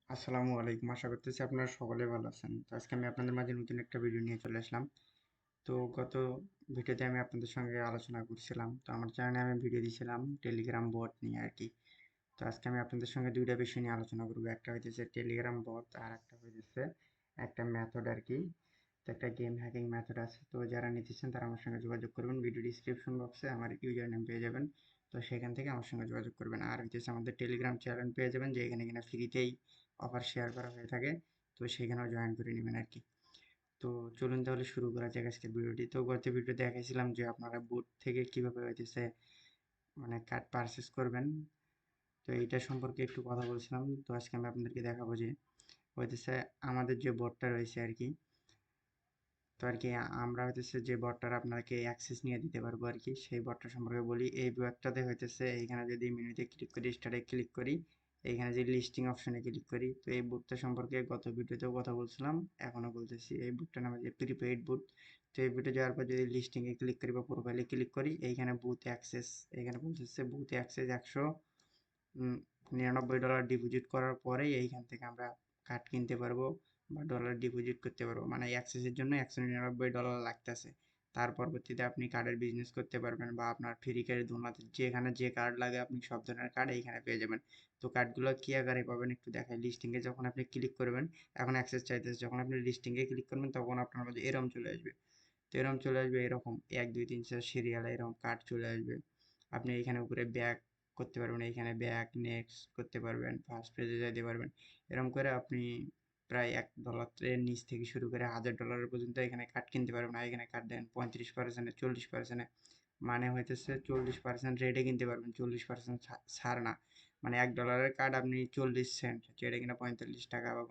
আসসালামু আলাইকুম। আশা করতেছি আপনারা সকলে ভালো আছেন। তো আজকে আমি আপনাদের মাঝে নতুন একটা ভিডিও নিয়ে চলে আসলাম। তো গত ভিডিওতে আমি আপনাদের সঙ্গে আলোচনা করছিলাম। তো আমার চ্যানেলে আমি ভিডিও দিয়েছিলাম টেলিগ্রাম বট নিয়ে আর কি। তো আজকে আমি আপনাদের সঙ্গে দুইটা বিষয় নিয়ে আলোচনা করবো। একটা হইতেছে টেলিগ্রাম বট আর একটা হইতেছে একটা মেথড আর কি। তো একটা গেম হ্যাকিং মেথড আছে। তো যারা নিতে চান তারা আমার সঙ্গে যোগাযোগ করবেন। ভিডিও ডিসক্রিপশন বক্সে আমার ইউজার নেম পেয়ে যাবেন। তো সেখান থেকে আমার সঙ্গে যোগাযোগ করবেন। আর হইতেছে আমাদের টেলিগ্রাম চ্যানেল পেয়ে যাবেন, যে এখানে কিনা ফ্রিতেই অফার শেয়ার করা হয়ে থাকে। তো সেখানেও জয়েন করে নেবেন আর কি। তো চলুন তাহলে শুরু করা যাক আজকের ভিডিওটি। তো গত ভিডিও দেখাইছিলাম যে আপনারা বুট থেকে কিভাবে হইতেছে মানে কার্ড পারচেস করবেন। তো এইটা সম্পর্কে একটু কথা বলছিলাম। তো আজকে আমি আপনাদেরকে দেখাবো যে হইতেছে আমাদের যে বটটা রয়েছে আর কি। তো আর কি আমরা হইতেছে যে বটটার আপনাকে অ্যাক্সেস নিয়ে দিতে পারবো আর কি, সেই বটটা সম্পর্কে বলি। এই বটটাতে হইতেছে এইখানে যদি মেনুতে ক্লিক করি, স্টার্টে ক্লিক করি, এইখানে যে লিস্টিং অপশনে ক্লিক করি, তো এই বুটটা সম্পর্কে গত ভিডিওতেও কথা বলছিলাম, এখনো বলতেছি। এই বুটটার নাম হচ্ছে প্রিপেইড বুট। তো এই বুটে যাওয়ার পর যদি লিস্টিংয়ে ক্লিক করি বা প্রোফাইলে ক্লিক করি, এইখানে বুথ অ্যাক্সেস, এখানে বলতেছে বুথ অ্যাক্সেস 199 ডলার ডিপোজিট করার পরেই এইখান থেকে আমরা কার্ড কিনতে পারবো বা ডলার ডিপোজিট করতে পারবো। মানে অ্যাক্সেসের জন্য 199 ডলার লাগতেছে। তার পরবর্তীতে আপনি কার্ডের বিজনেস করতে পারবেন বা আপনার ফ্রি কার্ড দুনাতে যেখানে যে কার্ড লাগে আপনি সব ধরনের কার্ড এইখানে পেয়ে যাবেন। তো কার্ডগুলো কি আকারে পাবেন একটু দেখাই। লিস্টিংয়ে যখন আপনি ক্লিক করবেন, এখন অ্যাক্সেস চাইতেছে, যখন আপনি লিস্টিংয়ে ক্লিক করবেন তখন আপনার মধ্যে এরকম চলে আসবে। তো এরকম চলে আসবে, এরকম 1 2 3 4 সিরিয়ালে এরকম কার্ড চলে আসবে। আপনি এইখানে উপরে ব্যাক করতে পারবেন, এইখানে ব্যাক নেক্সট করতে পারবেন, ফার্স্ট পেজে যেতে পারবেন। এরকম করে আপনি প্রায় $1 নিচ থেকে শুরু করে $1000 পর্যন্ত এখানে কার্ড কিনতে পারবেন। আর এখানে কার্ড দেন 35%, 40%, মানে হইতেছে 40% রেটে কিনতে পারবেন, 40% ছাড় না। মানে $1 কার্ড আপনি 40 সেন্ট, যেটা কিনা 45 টাকা বা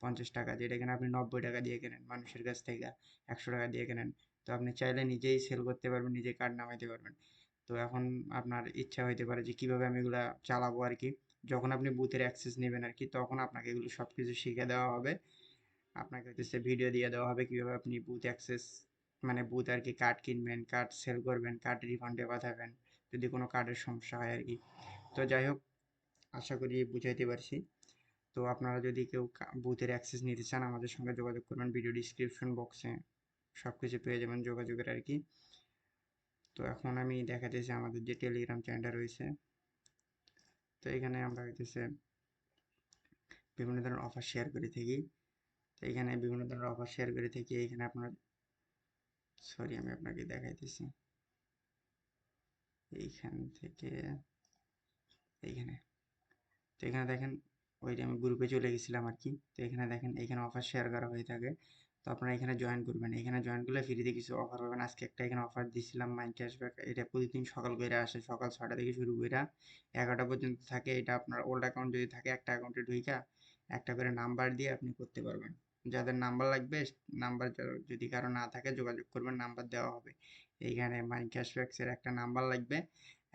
50 টাকা, যেটা কিনা আপনি 90 টাকা দিয়ে কেনেন মানুষের কাছ থেকে, 100 টাকা দিয়ে কেনেন। তো আপনি চাইলে নিজেই সেল করতে পারবেন, নিজে কার্ড নামাইতে পারবেন। তো এখন আপনার ইচ্ছা হইতে পারে যে কিভাবে আমি এগুলা চালাবো আর কি। যখন আপনি বুথের অ্যাক্সেস নেবেন আর কি, তখন আপনাকে এগুলো সব কিছু শিখে দেওয়া হবে। আপনাকে হচ্ছে ভিডিও দিয়ে দেওয়া হবে কিভাবে আপনি বুথ অ্যাক্সেস, মানে বুথ আর কি কার্ড কিনবেন, কার্ড সেল করবেন, কার্ড রিফান্ডে পাঠাবেন যদি কোনো কার্ডের সমস্যা হয় আর কি। তো যাই হোক, আশা করি বুঝাইতে পারছি। তো আপনারা যদি কেউ বুথের অ্যাক্সেস নিতে চান আমাদের সঙ্গে যোগাযোগ করবেন। ভিডিও ডিসক্রিপশন বক্সে সব কিছু পেয়ে যাবেন যোগাযোগের আর কি। তো এখন আমি দেখাতেছি আমাদের যে টেলিগ্রাম চ্যানেলটা রয়েছে। তো এখানে আমরা হইতেছে বিভিন্ন ধরনের অফার শেয়ার করে থাকি। তো এখানে বিভিন্ন ধরনের অফার শেয়ার করে থাকি। এখানে আপনার, সরি আমি আপনাকে দেখাইতেছি এইখান থেকে, এইখানে। তো এখানে দেখেন, ওইটা আমি গ্রুপে চলে গেছিলাম আর কি। তো এখানে দেখেন, এখানে অফার শেয়ার করা হয়ে থাকে। তো আপনারা এখানে জয়েন করবেন। এখানে জয়েন করলে ফ্রিতে কিছু অফার পাবেন। আজকে একটা এখানে অফার দিছিলাম, মাইন্ড ক্যাশব্যাক। এটা প্রতিদিন সকাল করে আসে, সকাল 6টা থেকে শুরু করে 11টা পর্যন্ত থাকে। এটা আপনার ওল্ড অ্যাকাউন্ট যদি থাকে, একটা অ্যাকাউন্টে ঢুইকা একটা করে নাম্বার দিয়ে আপনি করতে পারবেন। যাদের নাম্বার লাগবে, নাম্বার যদি কারো না থাকে যোগাযোগ করবেন, নাম্বার দেওয়া হবে। এইখানে মাইন্ড ক্যাশব্যাক্সের একটা নাম্বার লাগবে,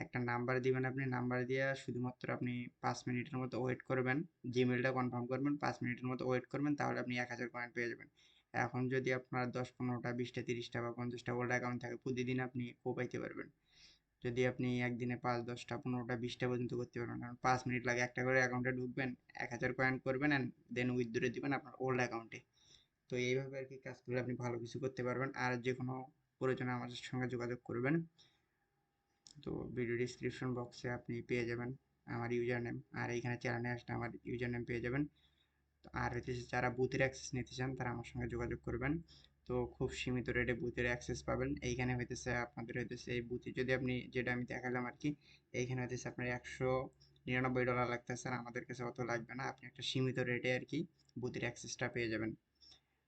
একটা নাম্বার দিবেন। আপনি নাম্বার দিয়ে শুধুমাত্র আপনি 5 মিনিটের মতো ওয়েট করবেন, জিমেলটা কনফার্ম করবেন, 5 মিনিটের মতো ওয়েট করবেন, তাহলে আপনি 1000 পয়েন্ট পেয়ে যাবেন। এখন যদি আপনার 10 15টা 20টা 30টা বা 50টা ওল্ড অ্যাকাউন্ট থাকে, প্রতিদিন আপনি পাইতে পারবেন। যদি আপনি একদিনে 5 10টা 15টা 20টা পর্যন্ত করতে পারবেন, কারণ 5 মিনিট লাগে। একটা করে অ্যাকাউন্টে ঢুকবেন, 1000 পয়েন্ট করবেন অ্যান্ড দেন উইথড্র দিবেন আপনার ওল্ড অ্যাকাউন্টে। তো এইভাবে আর কি কাজ করলে আপনি ভালো কিছু করতে পারবেন। আর যে কোনো প্রয়োজনে আমাদের সঙ্গে যোগাযোগ করবেন। তো ভিডিও ডিসক্রিপশন বক্সে আপনি পেয়ে যাবেন আমার ইউজার নেম, আর এইখানে চ্যানেলে আসলে আমার ইউজার নেম পেয়ে যাবেন। তো আর হচ্ছে যারা বুথের অ্যাক্সেস নিতে চান তারা আমার সঙ্গে যোগাযোগ করবেন। তো খুব সীমিত রেটে বুথের অ্যাক্সেস পাবেন। এইখানে হইতেছে আপনাদের হইতেছে এই বুথে যদি আপনি, যেটা আমি দেখালাম আর কি, এইখানে হইতেছে আপনার $199 লাগতেছে। আর আমাদের কাছে অত লাগবে না, আপনি একটা সীমিত রেটে আর কি বুথের অ্যাক্সেসটা পেয়ে যাবেন।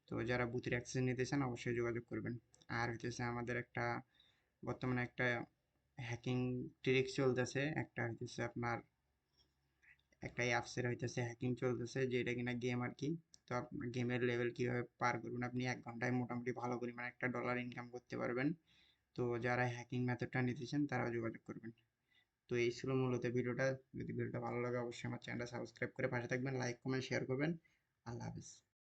তো যারা বুথের অ্যাক্সেস নিতে চান অবশ্যই যোগাযোগ করবেন। আর হইতেছে আমাদের একটা বর্তমানে একটা হ্যাকিং ট্রিক চলতেছে, একটা হইতেছে আপনার একটা অ্যাপসের হইতেছে হ্যাকিং চলতেছে, যেটা কিনা গেম আর কি। তো আপনার গেমের লেভেল কিভাবে পার করবেন, আপনি 1 ঘন্টায় মোটামুটি ভালো পরিমাণ একটা ডলার ইনকাম করতে পারবেন। তো যারা হ্যাকিং মেথডটা নিতে চান তারাও যোগাযোগ করবেন। তো এই ছিল মূলত ভিডিওটা। যদি ভিডিওটা ভালো লাগে অবশ্যই আমার চ্যানেলটা সাবস্ক্রাইব করে পাশে থাকবেন, লাইক কমেন্ট শেয়ার করবেন। আল্লাহ হাফিজ।